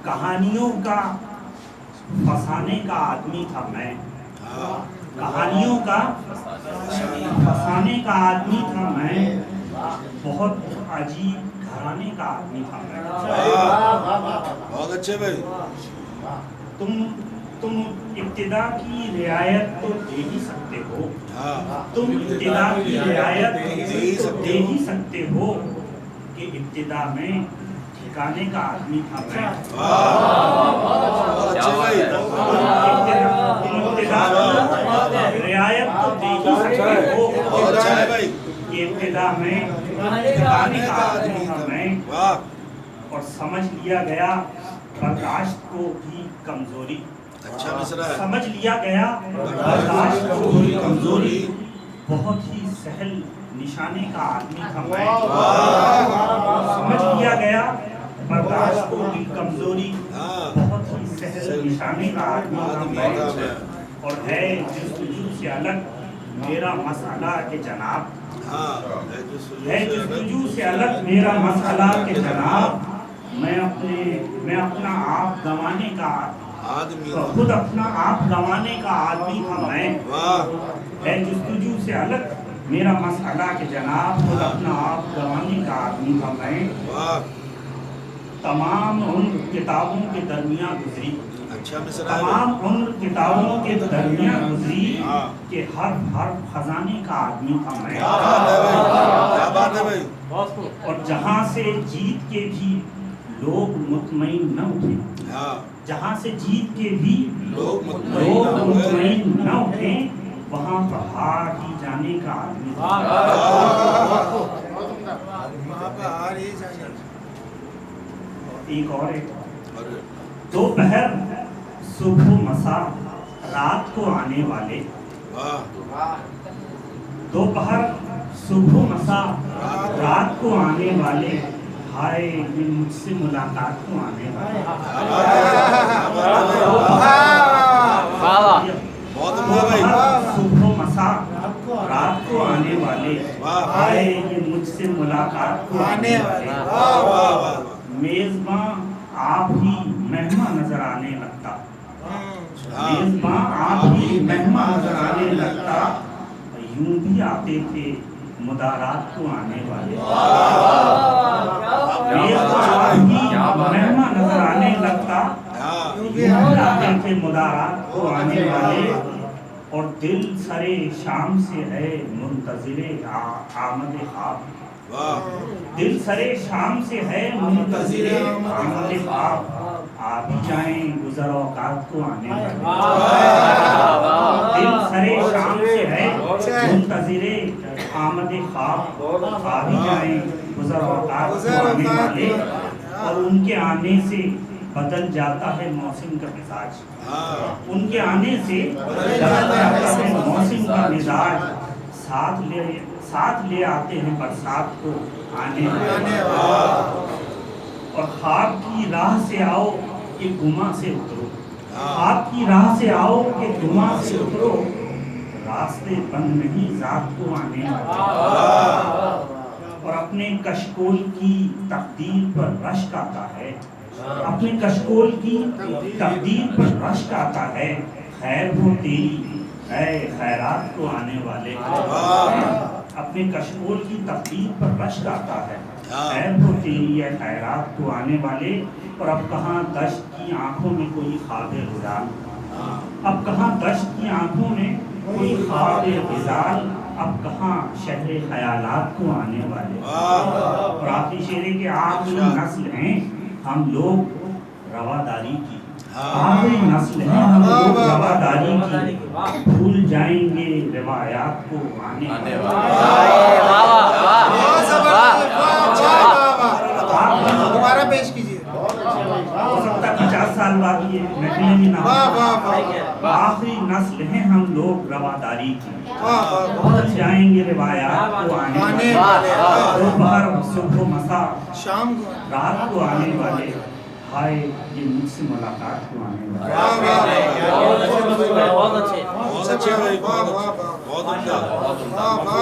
کہانیوں کا فسانے کا آدمی تھا میں، کہانیوں کا فسانے کا آدمی تھا میں، بہت عجیب گھرانے کا آدمی تھا میں۔ بہت اچھے بھائی۔ تم ابتدا کی رعایت تو دے ہی سکتے ہو، تم ابتدا کی رعایت دے ہی سکتے ہو کہ ابتدا میں ٹھکانے کا آدمی تھا میں۔ تم ابتدا کی رعایت تو دے ہی سکتے ہو کہ ابتدا میں ٹھکانے کا آدمی تھا میں، اور سمجھ لیا گیا برداشت کو بھی کمزوری، سمجھ لیا گیا برداشت کو بھی کمزوری، بہت ہی سہل نشانے کا آدمی تھا میں۔ سمجھ لیا گیا برداشت کو بھی کمزوری، بہت ہی سہل نشانے کا آدمی تھا میں۔ اور ہے جستجو سے الگ میرا مسئلہ کہ جناب، ہے جستجو سے الگ میرا مسئلہ کہ جناب، میں اپنا آپ گنوانے کا خود اپنا آپ گنوانے کا آدمی تھا میں۔ ہے جستجو سے الگ میرا مسئلہ کہ جناب، خود اپنا آپ گنوانے کا آدمی تھا میں۔ تمام عمر کتابوں کے درمیان گزری، تمام عمر کتابوں کے درمیان گزری، کہ ہر خزانے کا آدمی تھا میں۔ اور جہاں سے جیت کے بھی لوگ مطمئن نہ اٹھے، جہاں سے جیت کے بھی لوگ مطمئن نہ اٹھے، وہاں پر ہار ہی جانے کا آدمی تھا۔ ایک اور ہے، دوپہر صبح و مساء رات کو آنے والے، دوپہر صبح و مساء رات کو آنے والے، ہائے یہ مجھ سے ملاقات کو آنے والے۔ دوپہر صبح و مساء رات کو آنے والے، ہائے یہ مجھ سے ملاقات کو آنے والے۔ میزباں آپ ہی مہمان نظر آنے لگتا، میزباں آپ ہی مہمان نظر آنے لگتا، یوں بھی آتے تھے مدارات کو آنے والے۔ میزباں آپ ہی مہمان نظر آنے لگتا، یوں بھی آتے تھے مدارات کو آنے والے۔ اور دل سرے شام سے ہے منتظر آمد خواب، دل سرے شام سے ہے منتظر آمد خواب، آ بھی جائیں گزر اوقات کو آنے والے۔ دل سرے شام سے ہے منتظر آمد خواب، آ بھی جائیں گزر اوقات کو آنے والے۔ اور ان کے آنے سے بدل جاتا ہے موسم کا مزاج، ان کے آنے سے بدل جاتا ہے موسم کا مزاج، ساتھ لے آتے ہیں برسات کو آنے والے۔ اور خواب کی راہ سے آؤ کہ گماں سے اترو، خواب کی راہ سے آؤ کہ گماں سے اترو، راستے بند نہیں ذات کو آنے والے۔ اور اپنے کشکول کی تقدیر پر رشک آتا ہے، اپنے کشکول کی تقدیر پر رشک آتا ہے، خیر ہو تیری اے خیرات کو آنے والے۔ اپنے کشکول کی تقدیر پر رشک آتا ہے، خیر ہو تیری اے خیرات کو آنے والے۔ اور اب کہاں دشت کی آنکھوں میں کوئی خواب غزال، اب کہاں دشت کی آنکھوں میں کوئی خواب غزال، اب کہاں شہر خیالات کو آنے والے۔ اور آخری شعر کے آخری نسل ہیں ہم لوگ رواداری کی، آخری نسل ہیں ہم لوگ رواداری کی، بھول جائیں گے روایات کو آنے والے۔ دوبارہ پیش کیجیے۔ ہو سکتا 50 سال بعد یہ محفلیں بھی نہ ہوں۔ آخری نسل ہیں ہم لوگ رواداری کی، بھول جائیں گے روایات کو آنے والے۔ دوپہر صبح و مساء شام رات کو آنے والے، ہائے یہ مجھ سے ملاقات کو آنے والے۔ اچھا بھائی بہت عمدہ